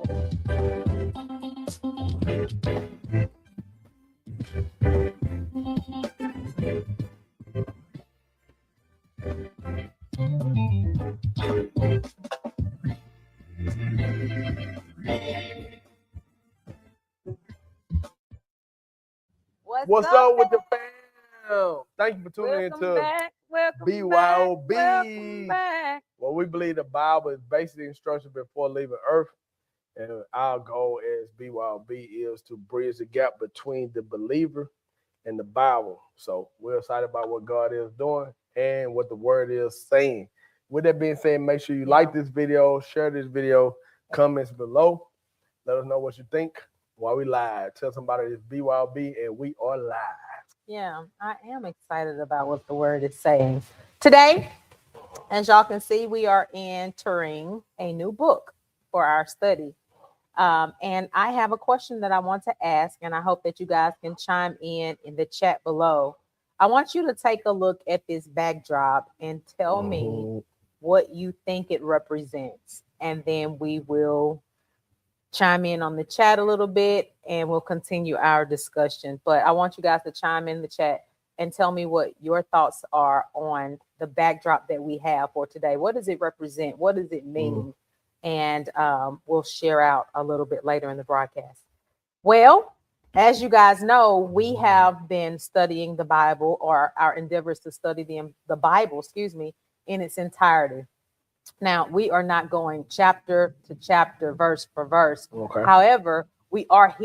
What's up with the fam? Thank you for tuning in to B.Y.O.B. Welcome back. Well, we believe the Bible is basic instruction before leaving Earth. And our goal as B.Y.O.B. is to bridge the gap between the believer and the Bible. So we're excited about what God is doing and what the word is saying. With that being said, make sure you like this video, share this video, comments below. Let us know what you think while we live. Tell somebody it's BYOB and we are live. Yeah, I am excited about what the word is saying. Today, as y'all can see, we are entering a new book for our study. And I have a question that I want to ask, and I hope that you guys can chime in the chat below. I want you to take a look at this backdrop and tell me what you think it represents. And then we will chime in on the chat a little bit and we'll continue our discussion. But I want you guys to chime in the chat and tell me what your thoughts are on the backdrop that we have for today. What does it represent? What does it mean? And we'll share out a little bit later in the broadcast. Well, as you guys know, we have been studying the Bible, or our endeavors to study the Bible, in its entirety. Now, we are not going chapter to chapter, verse for verse. Okay. However, we are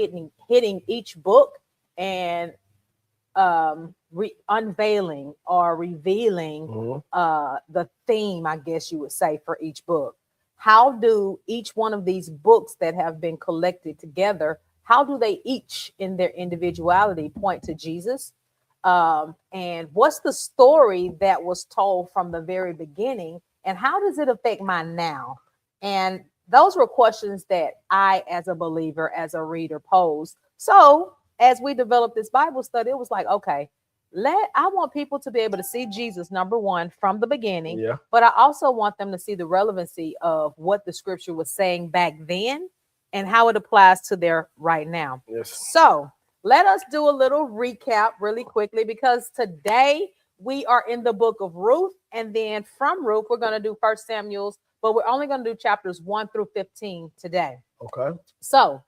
hitting each book and unveiling or revealing the theme, I guess you would say, for each book. How do each one of these books that have been collected together, how do they each in their individuality point to Jesus? And what's the story that was told from the very beginning? And how does it affect my now? And those were questions that I, as a believer, as a reader, posed. So as we developed this Bible study, it was like, okay, I want people to be able to see Jesus, number one, from the beginning. Yeah. But I also want them to see the relevancy of what the scripture was saying back then and how it applies to their right now. Yes. So let us do a little recap really quickly, because today we are in the book of Ruth, and then from Ruth, we're going to do 1 Samuel's, but we're only going to do chapters 1 through 15 today. Okay. So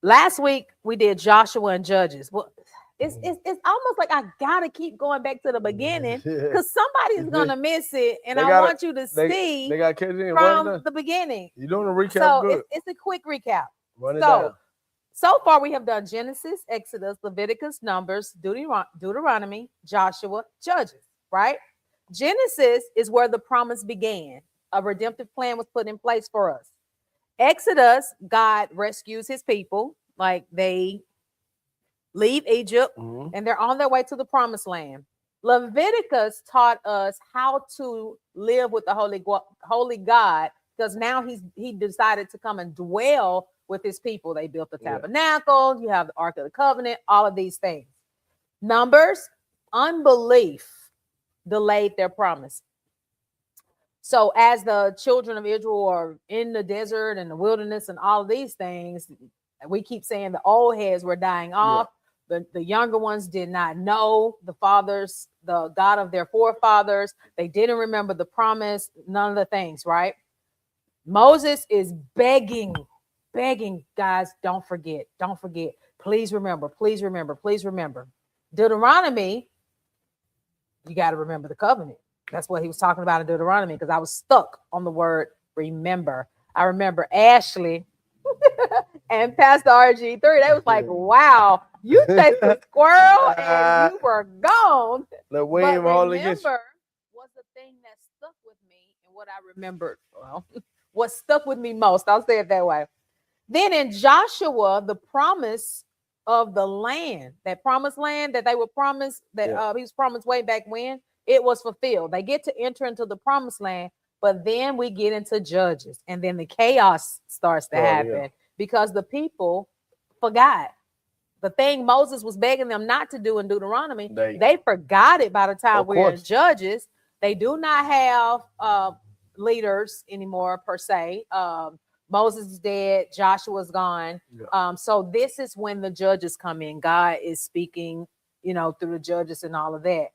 last week we did Joshua and Judges. Well, it's almost like I got to keep going back to the beginning because somebody's going to miss it, and I want you to see they got kids in from the beginning. You're doing a recap. So good. It's a quick recap. Run it down. So far, we have done Genesis, Exodus, Leviticus, Numbers, Deuteronomy, Joshua, Judges, right? Genesis is where the promise began. A redemptive plan was put in place for us. Exodus, God rescues his people, like they leave Egypt and they're on their way to the promised land. Leviticus taught us how to live with the holy God, because now he decided to come and dwell with his people. They built the tabernacle, you have the Ark of the Covenant, all of these things. Numbers, unbelief delayed their promise. So as the children of Israel are in the desert and the wilderness and all of these things, we keep saying the old heads were dying off. The younger ones did not know the God of their forefathers. They didn't remember the promise, none of the things, right? Moses is begging, guys, don't forget. Please remember. Deuteronomy, you got to remember the covenant. That's what he was talking about in Deuteronomy, because I was stuck on the word remember. I remember Ashley and Pastor RG3. They was like, wow, you chased a squirrel and you were gone. But remember was the thing that stuck with me, and what I remembered, well, what stuck with me most, I'll say it that way. Then in Joshua, the promise of the land, that promised land that they were promised, that he was promised way back when, it was fulfilled. They get to enter into the promised land, but then we get into Judges, and then the chaos starts to happen because the people forgot. The thing Moses was begging them not to do in Deuteronomy, they forgot it by the time we're in Judges. They do not have leaders anymore, per se. Moses is dead, Joshua's gone. Yeah. So this is when the judges come in. God is speaking, through the judges and all of that.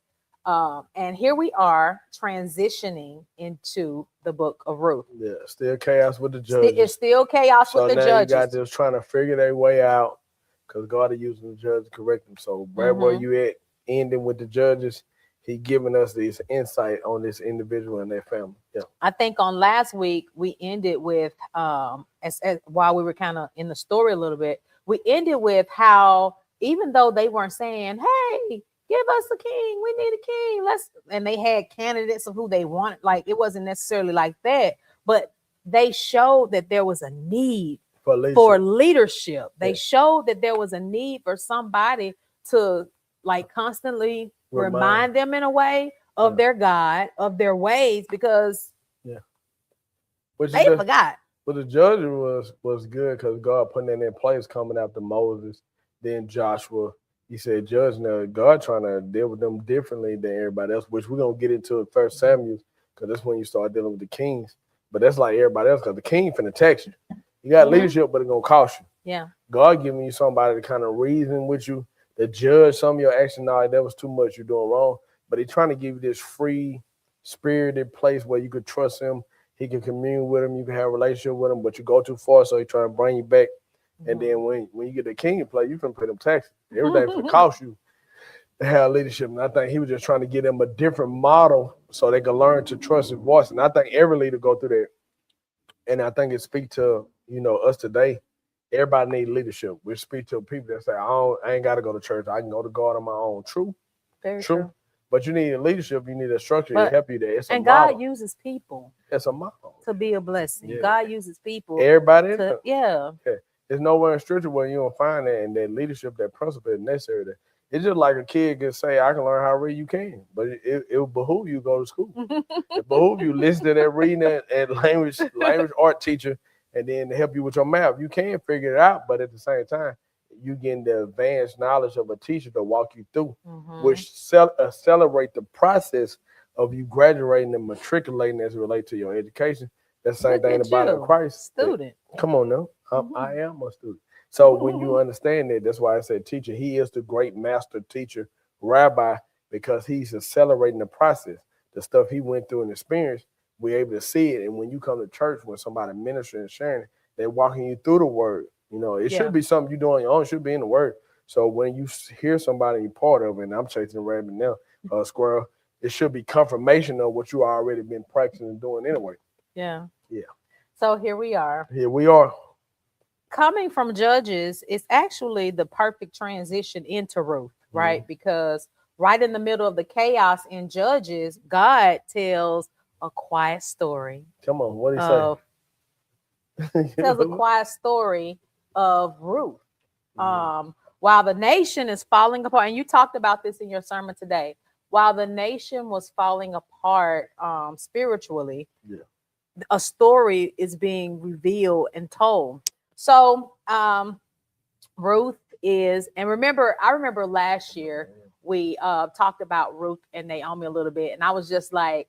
And here we are transitioning into the book of Ruth. Yeah, still chaos with the judges. It's still chaos so with the now judges. You got just trying to figure their way out because God is using the judge to correct them. So right where you at, ending with the judges, He giving us this insight on this individual and their family. Yeah. I think on last week we ended with as while we were kind of in the story a little bit, we ended with how even though they weren't saying, "Hey, give us a king, we need a king," and they had candidates of who they wanted. Like it wasn't necessarily like that, but they showed that there was a need for leadership. They showed that there was a need for somebody to like constantly remind them in a way of their God, of their ways, because they forgot. But the judge was good because God putting that in place coming after Moses, then Joshua. He said, "Judge, now God trying to deal with them differently than everybody else," which we're gonna get into in First Samuel because that's when you start dealing with the kings. But that's like everybody else because the king finna tax you. You got leadership, but it's gonna cost you. Yeah. God giving you somebody to kind of reason with you, to judge some of your action. No, that was too much. You're doing wrong. But He's trying to give you this free, spirited place where you could trust Him. He can commune with Him. You can have a relationship with Him, but you go too far, so He's trying to bring you back. And then when you get the king in play, you can pay them taxes. Everything's gonna cost you to have leadership. And I think He was just trying to give them a different model so they can learn to trust His voice. And I think every leader go through that. And I think it speaks to us today. Everybody needs leadership. We speak to people that say, I ain't got to go to church. I can go to God on my own. True. Very true. But you need a leadership. You need a structure to help you there. It's and God uses people. It's a model to be a blessing. Yeah. God uses people. Everybody. There's nowhere in scripture where you don't find that, and that leadership, that principle is necessary. It's just like a kid can say, I can learn how to read, you can. But it will behoove you to go to school. It behoove you listen to that reading and language art teacher, and then to help you with your math. You can figure it out, but at the same time, you getting the advanced knowledge of a teacher to walk you through, which accelerate the process of you graduating and matriculating as it relates to your education. That's the same thing about Christ. Student. Come on now. I am a student. So when you understand that, that's why I said teacher. He is the great master teacher, rabbi, because he's accelerating the process. The stuff he went through and experienced, we're able to see it. And when you come to church, when somebody ministering and sharing it, they're walking you through the word. It should be something you do on your own. It should be in the word. So when you hear somebody you're part of, and I'm chasing a rabbit now, squirrel, it should be confirmation of what you already been practicing and doing anyway. Yeah. Yeah. So here we are. Here we are. Coming from Judges is actually the perfect transition into Ruth, right? Because right in the middle of the chaos in Judges, God tells a quiet story. Come on, what do you say? Tells a quiet story of Ruth. While the nation is falling apart, and you talked about this in your sermon today, while the nation was falling apart spiritually, a story is being revealed and told. So Ruth is, and I remember last year we talked about Ruth and Naomi a little bit, and I was just like,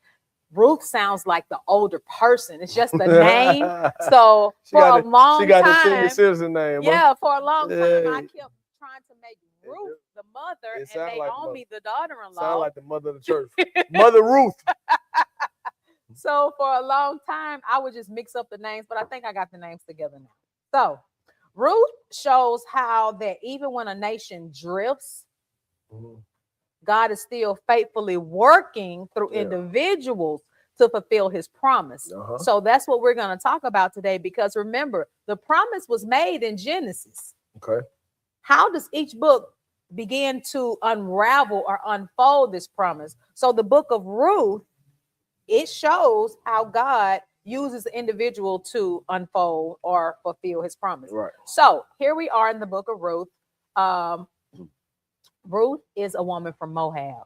Ruth sounds like the older person. It's just the name. So for a long time, she got the senior citizen name. Yeah, for a long time, I kept trying to make Ruth the mother and Naomi the daughter-in-law. Sound like the mother of the church, Mother Ruth. So for a long time, I would just mix up the names, but I think I got the names together now. So Ruth shows how that even when a nation drifts, God is still faithfully working through individuals to fulfill his promise. So that's what we're going to talk about today, because remember, the promise was made in Genesis. Okay. How does each book begin to unravel or unfold this promise? So the book of Ruth, it shows how God uses the individual to unfold or fulfill his promise. Right. So here we are in the book of Ruth. Ruth is a woman from Moab.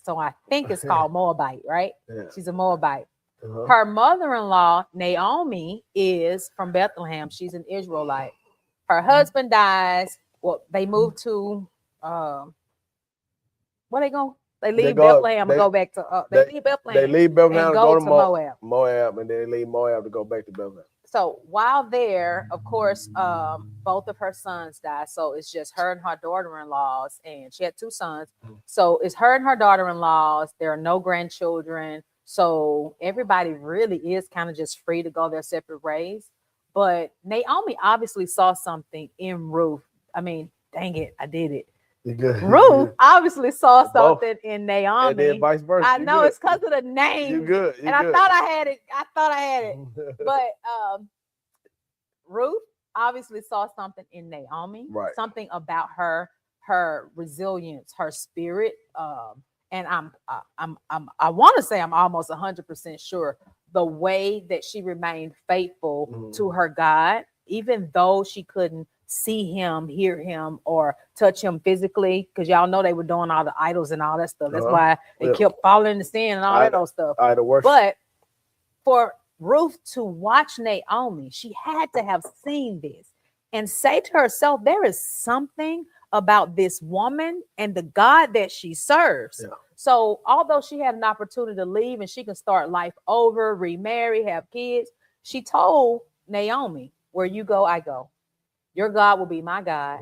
So I think it's called Moabite, right? Yeah. She's a Moabite. Her mother-in-law, Naomi, is from Bethlehem. She's an Israelite. Her husband dies. Well, they move to, where they go? They leave Bethlehem and go back to, they leave Bethlehem. They leave Bethlehem and go to Moab. Moab, and then they leave Moab to go back to Bethlehem. So while there, of course, both of her sons died. So it's just her and her daughter-in-laws, and she had two sons. So it's her and her daughter-in-laws. There are no grandchildren. So everybody really is kind of just free to go their separate ways. But Naomi obviously saw something in Ruth. I mean, dang it, I did it. Ruth obviously saw something in Naomi. And then vice versa. I know it's because of the name. You good. And I thought I had it. But Ruth obviously saw something in Naomi. Right. Something about her resilience, her spirit. And I want to say I'm almost 100% sure the way that she remained faithful to her God, even though she couldn't see him, hear him, or touch him physically, because y'all know they were doing all the idols and all that stuff. That's why they kept falling in the sin and all that old stuff. But for Ruth to watch Naomi, she had to have seen this and say to herself, there is something about this woman and the God that she serves. Yeah. So although she had an opportunity to leave and she can start life over, remarry, have kids, she told Naomi, where you go, I go. Your God will be my God.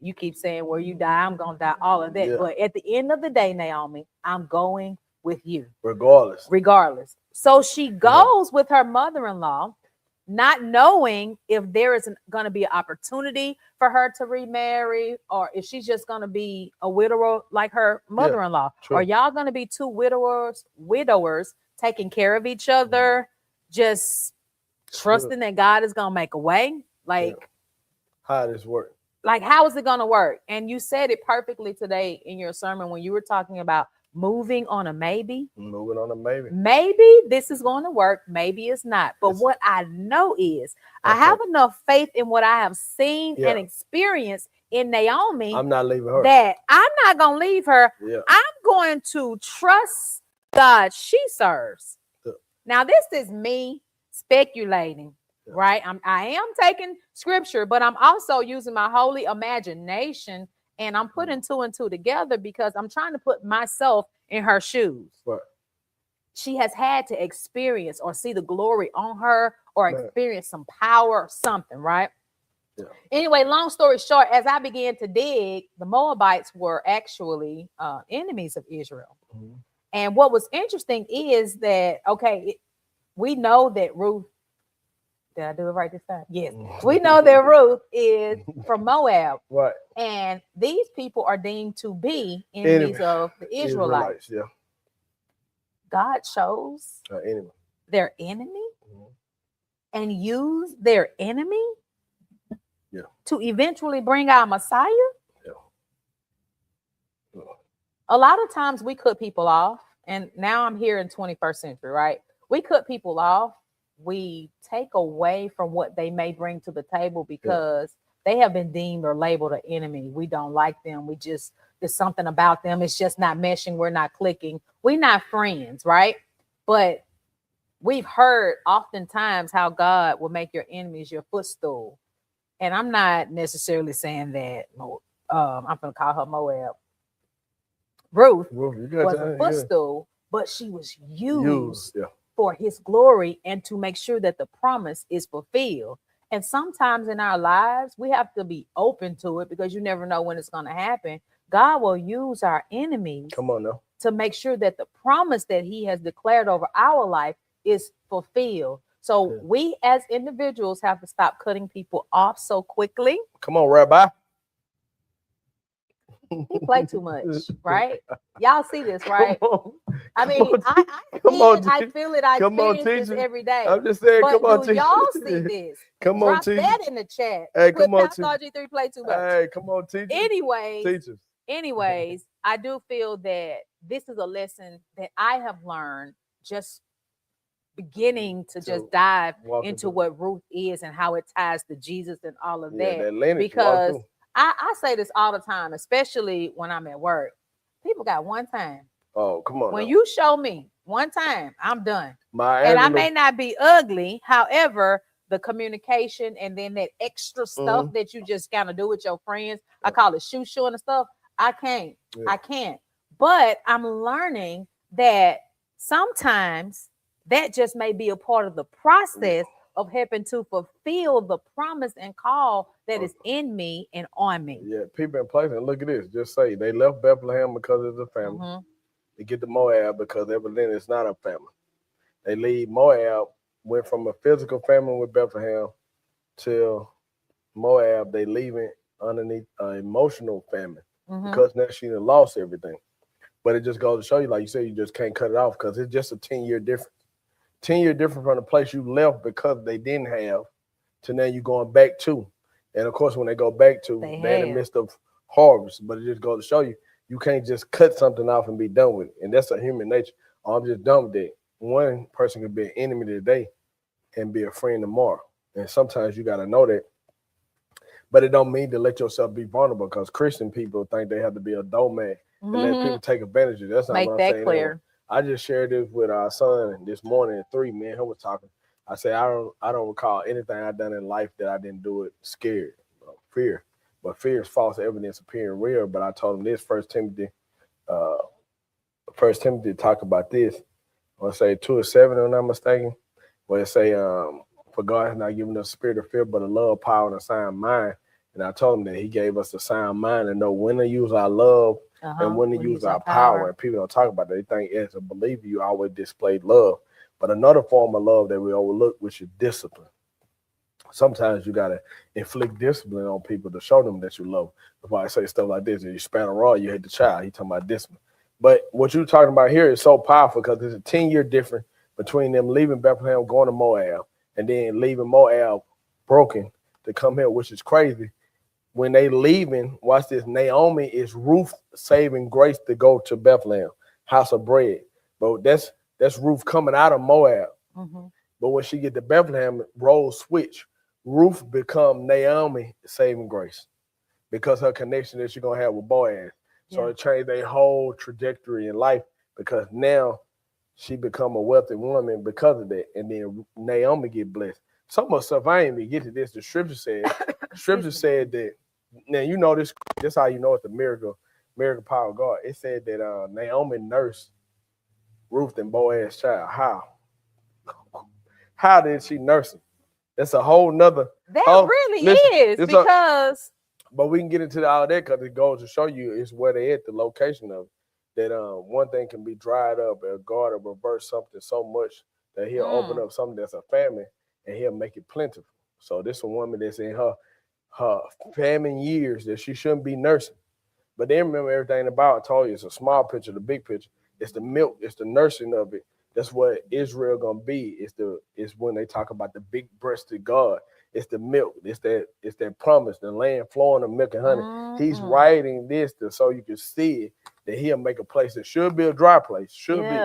You keep saying where you die, I'm going to die, all of that. Yeah. But at the end of the day, Naomi, I'm going with you. Regardless. So she goes with her mother-in-law, not knowing if there is going to be an opportunity for her to remarry, or if she's just going to be a widower like her mother-in-law. Or y'all going to be two widowers taking care of each other, just trusting that God is going to make a way. Like, how does this work? Like, how is it going to work? And you said it perfectly today in your sermon when you were talking about moving on a maybe. Moving on a maybe. Maybe this is going to work. Maybe it's not. But what I know is I have enough faith in what I have seen and experienced in Naomi. I'm not leaving her. That I'm not going to leave her. Yeah. I'm going to trust God she serves. Yeah. Now, this is me speculating. Yeah. Right. I am taking scripture, but I'm also using my holy imagination, and I'm putting two and two together because I'm trying to put myself in her shoes. Right. She has had to experience or see the glory on her or experience some power or something. Right. Yeah. Anyway, long story short, as I began to dig, the Moabites were actually enemies of Israel. Mm-hmm. And what was interesting is that, we know that Ruth. Did I do it right this time? Yes. We know that Ruth is from Moab. Right. And these people are deemed to be enemies of the Israelites. Yeah. God chose their enemy and used their enemy to eventually bring our Messiah. Yeah. A lot of times we cut people off, and now I'm here in 21st century, right? We cut people off. We take away from what they may bring to the table because they have been deemed or labeled an enemy. We don't like them. There's something about them. It's just not meshing. We're not clicking. We're not friends, right? But we've heard oftentimes how God will make your enemies your footstool. And I'm not necessarily saying that. I'm going to call her Moab. Ruth was a footstool, but she was used. For his glory and to make sure that the promise is fulfilled. And sometimes in our lives, we have to be open to it because you never know when it's going to happen. God will use our enemies to make sure that the promise that he has declared over our life is fulfilled. So we as individuals have to stop cutting people off so quickly. Come on, Rabbi. He played too much, right? Y'all see this, right? I mean, I feel it. I experience this every day. I'm just saying, but come on, do y'all see this? Come on, teachers. Drop that in the chat. Hey, come on, G3 play too much. Hey, come on, teachers. Anyways, I do feel that this is a lesson that I have learned just beginning to just dive into what Ruth is and how it ties to Jesus and all of that. Because I say this all the time, especially when I'm at work. People got one time. Oh, come on. When you show me one time, I'm done. And I may not be ugly. However, the communication and then that extra stuff that you just kind of do with your friends, I call it shoo-shooing and stuff. I can't. I can't. But I'm learning that sometimes that just may be a part of the process of helping to fulfill the promise and call that is in me and on me. Yeah, people in place, and look at this. Just say they left Bethlehem because it's a family. Mhm. They get to Moab because evidently it's not a family. They leave Moab, went from a physical family with Bethlehem till Moab. They leaving underneath an emotional family Mhm. because now she done lost everything. But it just goes to show you, like you said, you just can't cut it off because it's just a 10-year difference. 10-year difference from the place you left because they didn't have to now you going back to. And of course, when they go back to, they're in the midst of harvest. But it just goes to show you, you can't just cut something off and be done with it. And that's a human nature. Oh, I'm just done with it. One person can be an enemy today and be a friend tomorrow. And sometimes you got to know that. But it don't mean to let yourself be vulnerable because Christian people think they have to be a doormat and let people take advantage of it. That's not Make what I'm that saying. clear. Anyway. I just shared this with our son this morning at 3. Me and him was talking. I said I don't recall anything I done in life that I didn't do it scared, fear. But fear is false evidence appearing real. But I told him this uh, First Timothy talk about this. I say 2:7, if I'm not mistaken, where it say, for God has not given us a spirit of fear, but a love, power, and a sound mind. And I told him that he gave us a sound mind and know when to use our love and when to use our power. And people don't talk about that. They think as a believer, you always displayed love. But another form of love that we overlook, which is discipline. Sometimes you got to inflict discipline on people to show them that you love them. Before I say stuff like this, if you spat a raw, you hate the child. He talking about discipline. But what you're talking about here is so powerful because there's a 10-year difference between them leaving Bethlehem, going to Moab, and then leaving Moab broken to come here, which is crazy. When they leaving, watch this, Naomi is Ruth saving grace to go to Bethlehem, house of bread. But that's Ruth coming out of Moab. Mhm. But when she get to Bethlehem, roles switch. Ruth become Naomi saving grace because her connection that she's going to have with Boaz. So it changed their whole trajectory in life because now she become a wealthy woman because of that. And then Naomi get blessed. So much stuff I ain't even get to this. The scripture said that, now you know this how you know it's the miracle power of God. It said that Naomi nursed Ruth and Boaz's child. How did she nurse him? That's a whole nother. Is because. But we can get into all that because it goes to show you it's where they at, the location of it. That one thing can be dried up, and God will reverse something so much that he'll open up something that's a famine and he'll make it plentiful. So this is a woman that's in her famine years that she shouldn't be nursing. But then remember everything about I told you, it's a small picture, the big picture. It's the milk, it's the nursing of it. That's what Israel gonna be. It's when they talk about the big breasted God. It's the milk. It's that promise, the land flowing of milk and honey. He's writing this so you can see it, that he'll make a place that should be a dry place. Should be.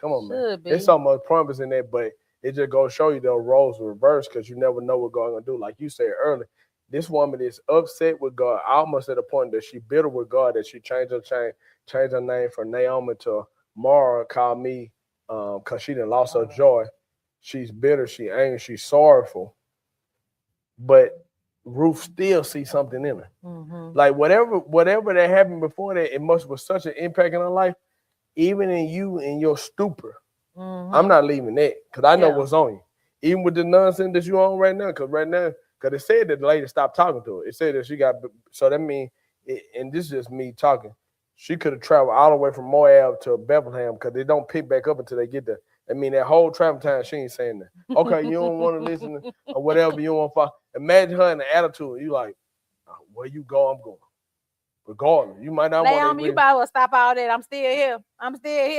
Come on, man. There's so much promise in there, but it just goes to show you the roles reverse because you never know what God's gonna do. Like you said earlier, this woman is upset with God, almost at the point that she bitter with God that she changed her name from Naomi to Mara, called me, because she done lost her joy. She's bitter, she angry, she's sorrowful. But Ruth still sees something in her. Mhm. Like whatever that happened before that, it must was such an impact in her life. Even in you in your stupor, I'm not leaving that because I know what's on you. Even with the nonsense that you on right now, because it said that the lady stopped talking to her. It said that she got, so that means, and this is just me talking, she could have traveled all the way from Moab to Bethlehem because they don't pick back up until they get there. I mean, that whole travel time, she ain't saying that. Okay, you don't want to listen or whatever, you don't want to follow. Imagine her in the attitude. You like, where you go, I'm going. Regardless, you might not want to. You might well stop all that. I'm still here.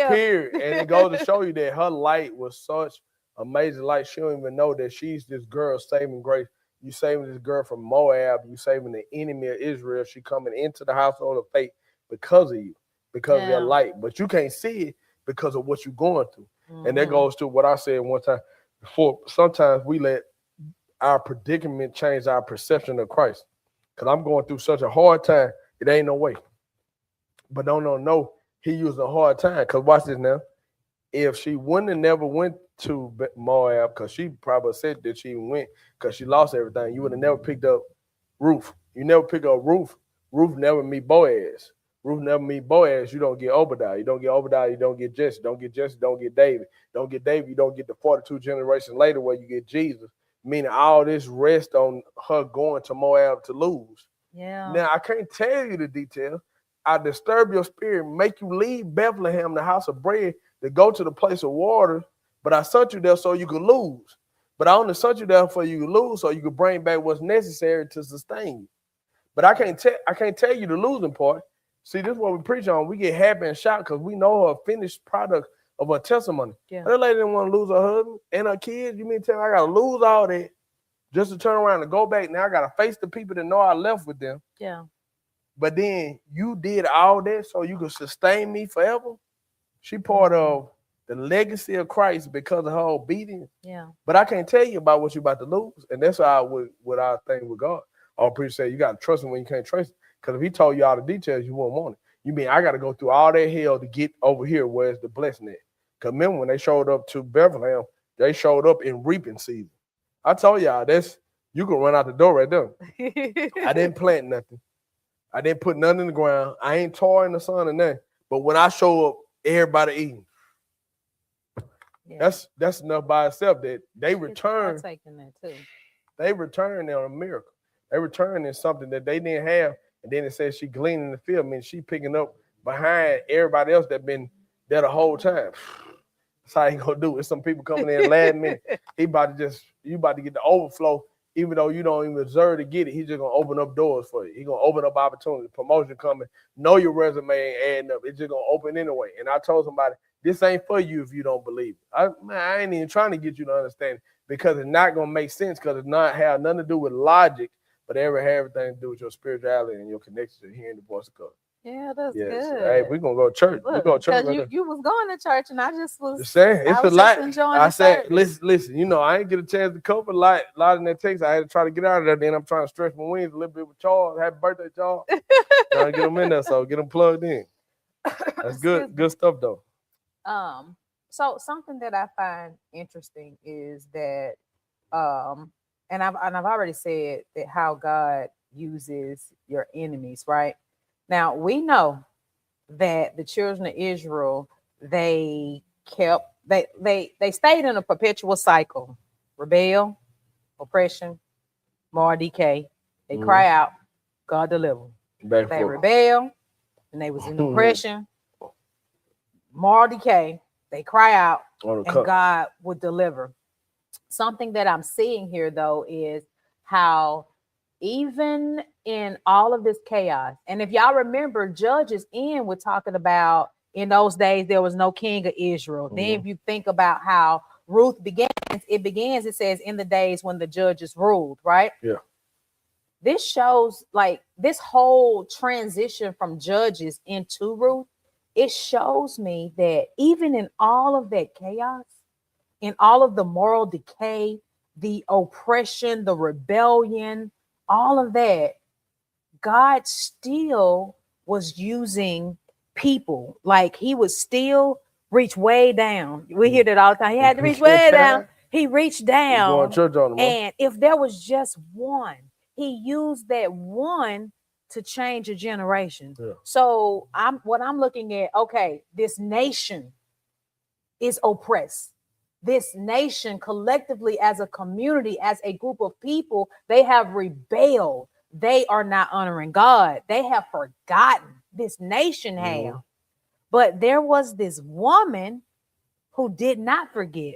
Period. And it goes to show you that her light was such amazing light. She don't even know that she's this girl saving grace. You saving this girl from Moab. You saving the enemy of Israel. She coming into the household of faith because of you, because of your light. But you can't see it because of what you're going through. And that goes to what I said one time before. Sometimes we let our predicament change our perception of Christ. Because I'm going through such a hard time, it ain't no way. But no, he used a hard time. Because watch this now. If she wouldn't have never went to Moab, because she probably said that she went because she lost everything, you would have never picked up Ruth. You never pick up Ruth. Ruth never meet Boaz. Ruth never meet Boaz. You don't get Obadiah. You don't get Obadiah. You don't get Jesse. Don't get Jesse. Don't get David. Don't get David. You don't get the 42 generations later where you get Jesus. meaning all this rest on her going to Moab to lose. Yeah. Now, I can't tell you the details. I disturb your spirit, make you leave Bethlehem, the house of bread, to go to the place of water, but I sent you there so you could lose. But I only sent you there for you to lose so you could bring back what's necessary to sustain you. But I can't tell you the losing part. See, this is what we preach on. We get happy and shout because we know her finished product of her testimony. Yeah. That lady didn't want to lose her husband and her kids. You mean to tell me I gotta lose all that just to turn around and go back? Now I gotta face the people that know I left with them. Yeah. But then you did all that so you could sustain me forever. She part of the legacy of Christ because of her obedience. Yeah. But I can't tell you about what you're about to lose. And that's how I would with our thing with God. I'll preach say you gotta trust him when you can't trust him. Because if he told you all the details, you wouldn't want it. You mean I gotta go through all that hell to get over here where's the blessing at? Because remember when they showed up to Bethlehem, they showed up in reaping season. I told y'all that's you can run out the door right there. I didn't plant nothing. I didn't put nothing in the ground. I ain't toiling the sun and nothing. But when I show up, everybody eating. Yeah. That's enough by itself that they return. Taking that too. They return on a miracle. They return in something that they didn't have. And then it says she gleaning in the field. I mean, she picking up behind everybody else that been there the whole time. That's how he gonna do it. Some people coming in last minute. You about to get the overflow, even though you don't even deserve to get it. He's just gonna open up doors for you. He's gonna open up opportunities, promotion coming. Know your resume ain't adding up. It's just gonna open anyway. And I told somebody, this ain't for you if you don't believe it. I ain't even trying to get you to understand it because it's not gonna make sense because it's not have nothing to do with logic, but everything to do with your spirituality and your connection to hearing the voice of God. Yeah, that's good. Hey, we're gonna go to church. Look, we go to church. Because you was going to church and I just was just saying it's a lot. I said, service. listen, you know, I ain't get a chance to cover a lot in that text. I had to try to get out of there. Then I'm trying to stretch my wings a little bit with Charles. Happy birthday, Charles. Trying to get them in there, so get them plugged in. That's good. Good stuff though. So something that I find interesting is that and I've already said that how God uses your enemies, right? Now we know that the children of Israel, they stayed in a perpetual cycle: rebel, oppression, more decay. They cry out, God deliver. They rebel, and they was in oppression, more decay. They cry out, and God would deliver. Something that I'm seeing here, though, is how even in all of this chaos, and if y'all remember, Judges end with talking about in those days there was no king of Israel. Then if you think about how Ruth it says in the days when the judges ruled, right? Yeah. This shows like this whole transition from Judges into Ruth. It shows me that even in all of that chaos, in all of the moral decay, the oppression, the rebellion, all of that, God still was using people. Like he would still reach way down. We hear that all the time. He had to reach way down. He reached down. And if there was just one, he used that one to change a generation. Yeah. So what I'm looking at, okay, this nation is oppressed. This nation collectively as a community, as a group of people, they have rebelled. They are not honoring God. They have forgotten. This nation have. But there was this woman who did not forget.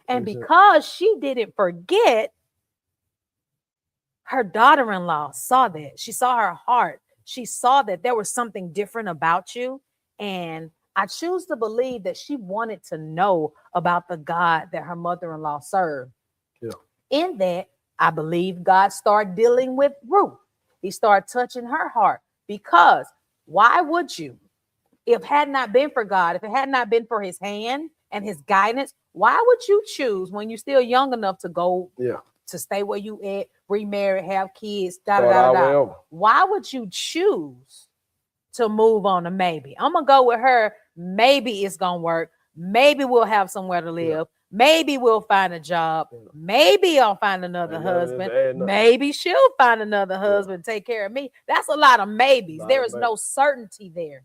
And because she didn't forget, her daughter-in-law saw that. She saw her heart. She saw that there was something different about you. And I choose to believe that she wanted to know about the God that her mother-in-law served. Yeah. In that, I believe God started dealing with Ruth. He started touching her heart because why would you? If it had not been for God, if it had not been for his hand and his guidance, why would you choose when you're still young enough to go to stay where you at, remarry, have kids, Why would you choose to move on to maybe? I'm going to go with her. Maybe it's going to work. Maybe we'll have somewhere to live. Yeah. Maybe we'll find a job. Yeah. Maybe I'll find another husband. Maybe she'll find another husband, take care of me. That's a lot of maybes. There is no certainty there.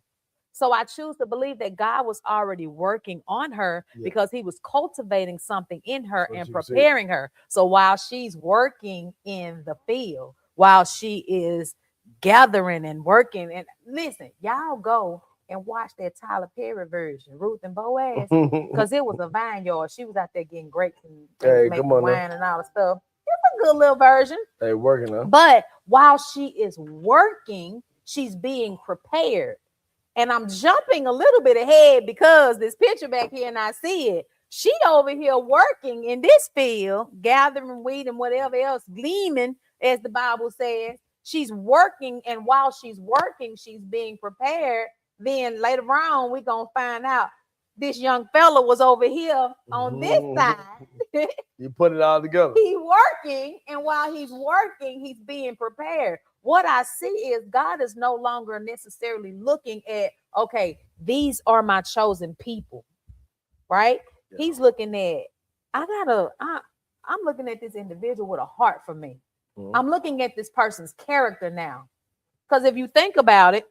So I choose to believe that God was already working on her because he was cultivating something in her and preparing her. So while she's working in the field, while she is gathering and working, and listen, y'all go and watch that Tyler Perry version, Ruth and Boaz, because it was a vineyard. She was out there getting grapes and making wine and all the stuff. It's a good little version. They working on. But while she is working, she's being prepared. And I'm jumping a little bit ahead because this picture back here, and I see it. She over here working in this field, gathering wheat and whatever else, gleaming, as the Bible says. She's working, and while she's working, she's being prepared. Then later on, we're going to find out this young fella was over here on this side. You put it all together. He's working, and while he's working, he's being prepared. What I see is God is no longer necessarily looking at, okay, these are my chosen people, right? Yeah. He's looking at, I'm looking at this individual with a heart for me. Mm-hmm. I'm looking at this person's character now. Because if you think about it,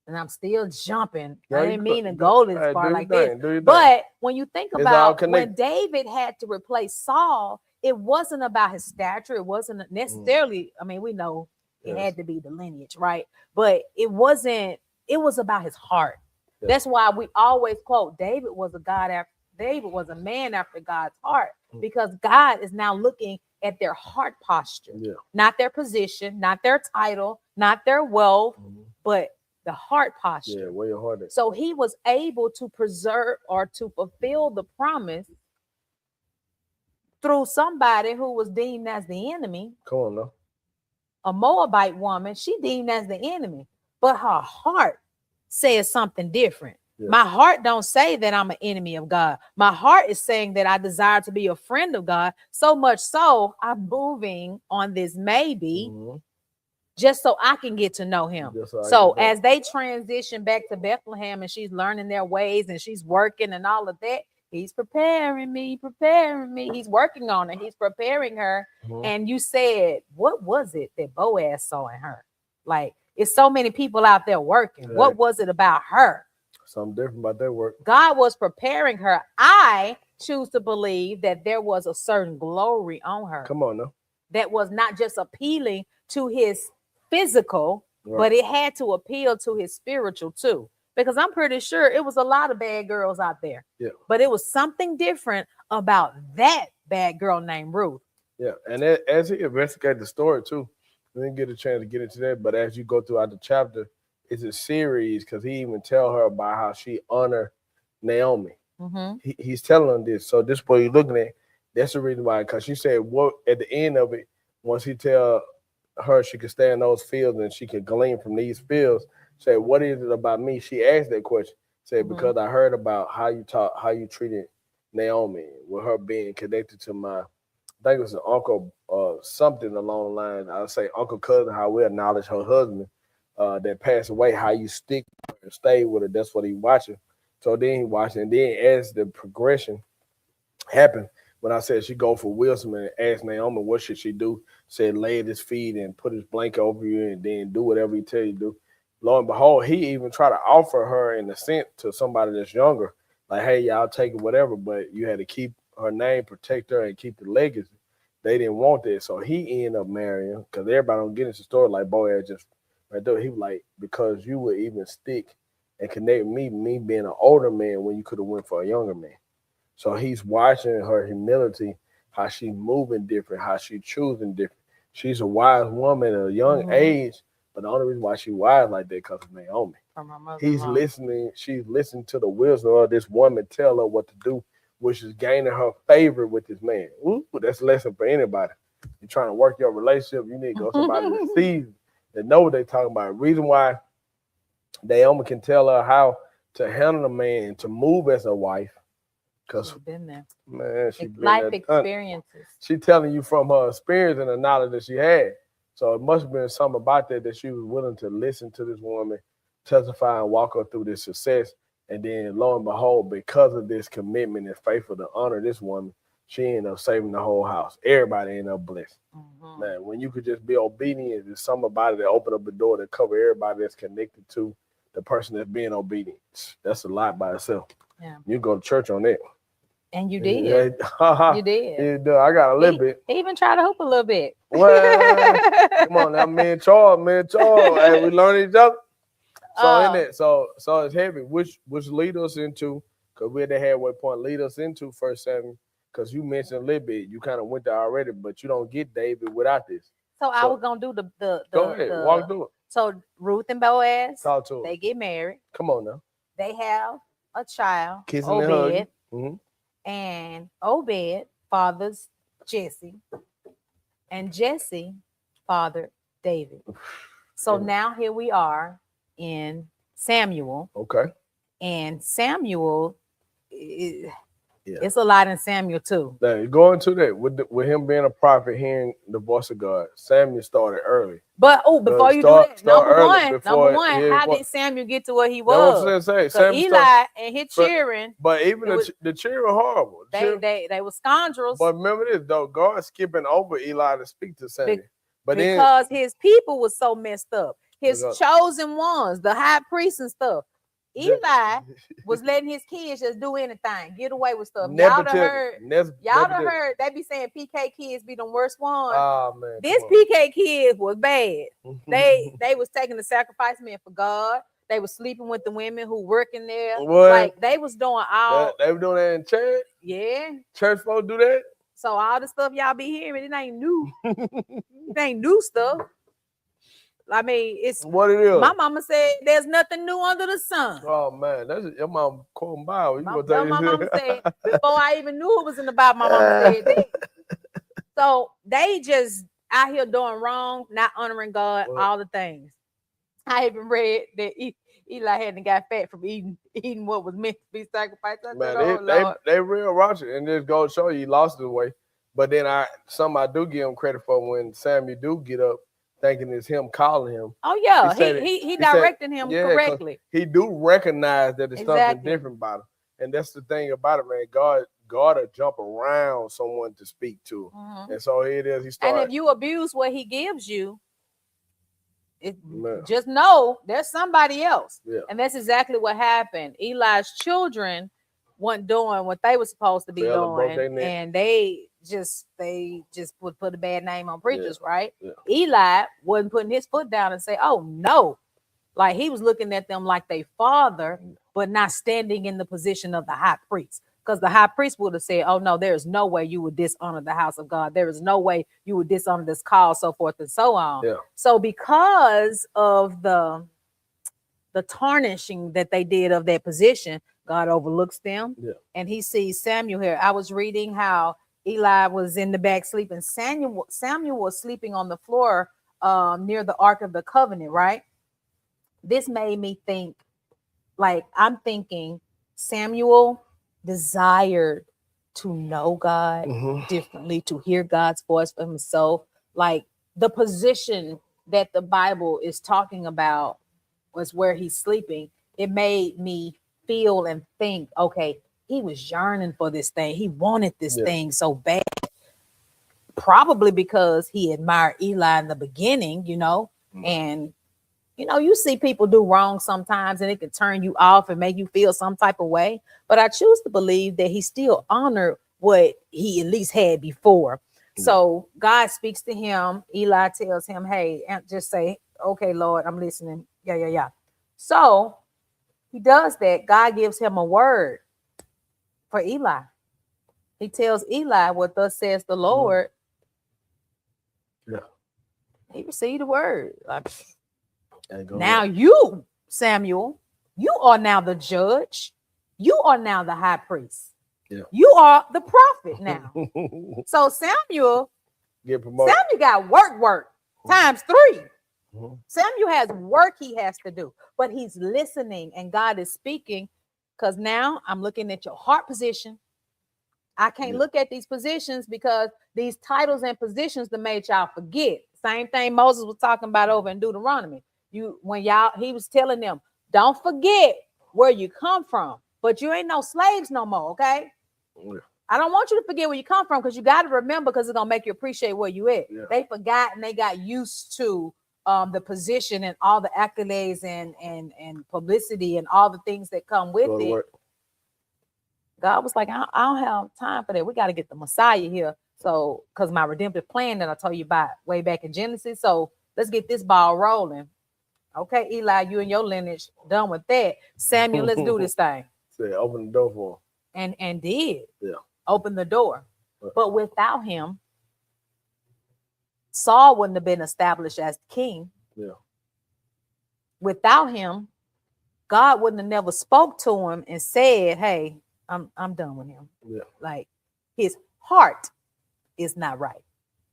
and I'm still jumping. I didn't mean to go this far like this. But when you think about when David had to replace Saul, it wasn't about his stature. It wasn't necessarily, I mean, we know it had to be the lineage, right? But it wasn't, it was about his heart. Yes. That's why we always quote David was a man after God's heart, because God is now looking at their heart posture, not their position, not their title, not their wealth, but the heart posture. Yeah, where your heart is. So he was able to preserve or to fulfill the promise through somebody who was deemed as the enemy. Come on now. A Moabite woman, she deemed as the enemy, but her heart says something different. Yeah. My heart don't say that I'm an enemy of God. My heart is saying that I desire to be a friend of God. So much so, I'm moving on this maybe. Just so I can get to know him. So as they transition back to Bethlehem and she's learning their ways and she's working and all of that, he's preparing me. He's working on it. He's preparing her. And you said, what was it that Boaz saw in her? Like, it's so many people out there working. Yeah. What was it about her? Something different about their work. God was preparing her. I choose to believe that there was a certain glory on her. Come on now. That was not just appealing to his physical, but it had to appeal to his spiritual too, because I'm pretty sure it was a lot of bad girls out there, but it was something different about that bad girl named Ruth. And as he investigated the story too, we didn't get a chance to get into that, but as you go throughout the chapter, it's a series, because he even tell her about how she honored Naomi. He's telling them this, so this what you're looking at. That's the reason why, because she said what at the end of it, once he tell her she could stay in those fields and she could glean from these fields. Say, what is it about me? She asked that question. Say, because I heard about how you treated Naomi, with her being connected to my, I think it was an uncle, something along the line. I would say uncle, cousin, how we acknowledge her husband that passed away, how you stick and stay with her. That's what he watching. So then he watching, and then as the progression happened, when I said she go for Wilson and asked Naomi what should she do, said lay at his feet and put his blanket over you and then do whatever he tell you to do. Lo and behold, he even tried to offer her in a sense to somebody that's younger, like, hey, y'all take it, whatever, but you had to keep her name, protect her, and keep the legacy. They didn't want that, so he ended up marrying, because everybody don't get into the story like Boaz just right there. He was like, because you would even stick and connect with me being an older man when you could have went for a younger man. So he's watching her humility, how she's moving different, how she's choosing different. She's a wise woman at a young age, but the only reason why she's wise like that because of Naomi. From her mother. He's listening. She's listening to the wisdom of this woman tell her what to do, which is gaining her favor with this man. Ooh, that's a lesson for anybody. You're trying to work your relationship, you need to go to somebody that sees, that know what they're talking about. Reason why Naomi can tell her how to handle a man, to move as a wife, because been there, man, life experiences. She telling you from her experience and the knowledge that she had. So it must have been something about that she was willing to listen to this woman, testify and walk her through this success. And then lo and behold, because of this commitment and faithful to honor this woman, she ended up saving the whole house. Everybody ended up blessed. Man, when you could just be obedient, there's something about it that opened up the door to cover everybody that's connected to the person that's being obedient. That's a lot by itself. Yeah. You go to church on that. And you did. You did. I got a little bit. He even tried to hoop a little bit. Well, come on now, me and Charles. Hey, we learn each other. So in that, so it's heavy, which lead us into, because we're at the halfway point, lead us into 1 Samuel, because you mentioned a little bit, you kind of went there already, but you don't get David without this. So I was gonna do the go ahead, walk through it. So Ruth and Boaz, talk to they get married. Come on now. They have a child, kissing Obed, and hugging. Mm-hmm. And Obed fathers Jesse, and Jesse fathered David. So now here we are in Samuel. Okay. And Samuel, it's a lot in Samuel too. Going to that, with him being a prophet, hearing the voice of God, Samuel started early. But before you do that, number one, how did Samuel get to where he was? That's what I'm saying. So Eli and his children. But even the children were horrible. They were scoundrels. But remember this though, God skipping over Eli to speak to Samuel. Because his people was so messed up. His chosen ones, the high priests and stuff. Eli was letting his kids just do anything, get away with stuff. Y'all done heard they be saying PK kids be the worst ones. Oh man, this PK kids was bad. They was taking the sacrifice men for God. They was sleeping with the women who working there. What? Like they was doing all. They were doing that in church. Yeah, church folks do that. So all the stuff y'all be hearing, it ain't new. It ain't new stuff. I mean, it's what it is. My mama said there's nothing new under the sun. Oh man, that's your mom quoting Bible. My mama said before I even knew it was in the Bible. My mama said that. So they just out here doing wrong, not honoring God, all the things. I even read that Eli hadn't got fat from eating what was meant to be sacrificed. Man, they real ratchet, and this goes to show you he lost his way. But then I do give him credit for when Samuel do get up, thinking it's him calling him. Oh yeah, he directed him correctly. He do recognize that there's something different about him, and that's the thing about it, man. God will jump around someone to speak to, and so here it is. He started. And if you abuse what he gives you, just know there's somebody else, and that's exactly what happened. Eli's children weren't doing what they were supposed to be doing, and they just put a bad name on preachers, right? Eli wasn't putting his foot down and say, "Oh no," like he was looking at them like they father, but not standing in the position of the high priest. Because the high priest would have said, "Oh no, there is no way you would dishonor the house of God. There is no way you would dishonor this call," so forth and so on. So because of the tarnishing that they did of that position, God overlooks them, and he sees Samuel here. I was reading how Eli was in the back sleeping. Samuel was sleeping on the floor near the Ark of the Covenant, right? This made me think, like, I'm thinking Samuel desired to know God differently, to hear God's voice for himself. Like the position that the Bible is talking about was where he's sleeping. It made me feel and think, okay, he was yearning for this thing. He wanted this thing so bad. Probably because he admired Eli in the beginning, and you see people do wrong sometimes and it can turn you off and make you feel some type of way. But I choose to believe that he still honored what he at least had before. So God speaks to him. Eli tells him, "Hey," and just say, "Okay, Lord, I'm listening." Yeah. So he does that. God gives him a word for Eli. He tells Eli what thus says the Lord. He received the word. Now you, Samuel, you are now the judge. You are now the high priest. You are the prophet now. So Samuel got work times 3. Samuel has work he has to do, but he's listening and God is speaking, because now I'm looking at your heart position. I can't look at these positions because these titles and positions that made y'all forget. Same thing Moses was talking about over in Deuteronomy. He was telling them, don't forget where you come from, but you ain't no slaves no more, okay? I don't want you to forget where you come from, because you got to remember, because it's going to make you appreciate where you at. They forgot and they got used to the position and all the accolades and publicity and all the things that come with Go to it. work. God was like, I don't have time for that. We got to get the Messiah here. So, because my redemptive plan that I told you about way back in Genesis. So let's get this ball rolling. Okay, Eli, you and your lineage done with that. Samuel, let's do this thing. Say, open the door for And did. Yeah. Open the door. Right. But without him, Saul wouldn't have been established as king. Yeah. Without him, God wouldn't have never spoke to him and said, "Hey, I'm done with him." Yeah. Like his heart is not right.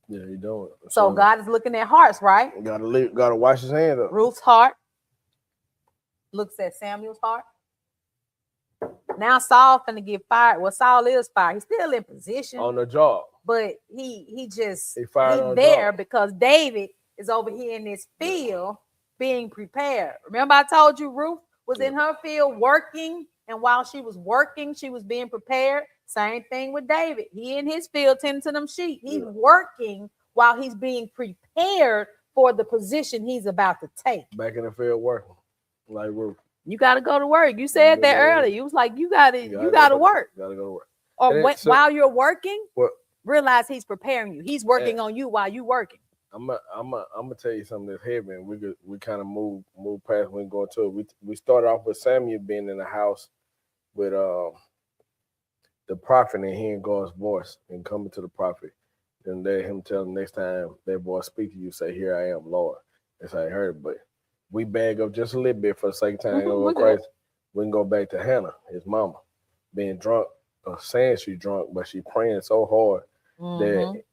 Yeah, he don't. So God is looking at hearts, right? Gotta wash his hands up. Ruth's heart looks at Samuel's heart. Now Saul finna get fired. Well, Saul is fired. He's still in position On the job. but he's fired there because David is over here in this field being prepared. Remember, I told you Ruth was in her field working, and while she was working, she was being prepared. Same thing with David. He in his field tending to them sheep. He's working while he's being prepared for the position he's about to take. Back in the field working, like Ruth. You got to go to work. You said that earlier. You was like, you got to work. Gotta go to work. Or while you're working, what? Realize he's preparing you. He's working on you while you working. I'm gonna tell you something that's heavy, and we kind of move past when we go into it. We started off with Samuel being in the house with the prophet and hearing God's voice and coming to the prophet, and let him tell him next time that voice speak to you, say, "Here I am, Lord." That's how I heard it. But we bag up just a little bit for the sake of time. We can go back to Hannah, his mama, being drunk, or saying she's drunk, but she praying so hard that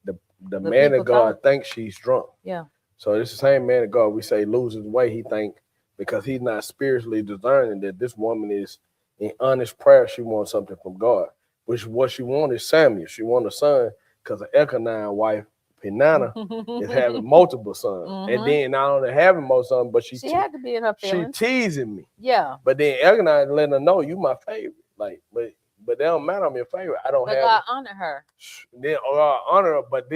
the man of God thinks she's drunk. Yeah. So it's the same man of God we say loses weight. He think because he's not spiritually discerning that this woman is in honest prayer. She wants something from God, which what she wants is Samuel. She wants a son because of Elkanah's wife, Peninnah, is having multiple sons. And then not only having more sons, but she had to be in her feelings. She teasing me. Yeah. But then Elkanah letting her know you my favorite. Like, but that don't matter. I'm your favorite. I don't have. But God honor her. Then God honor her, but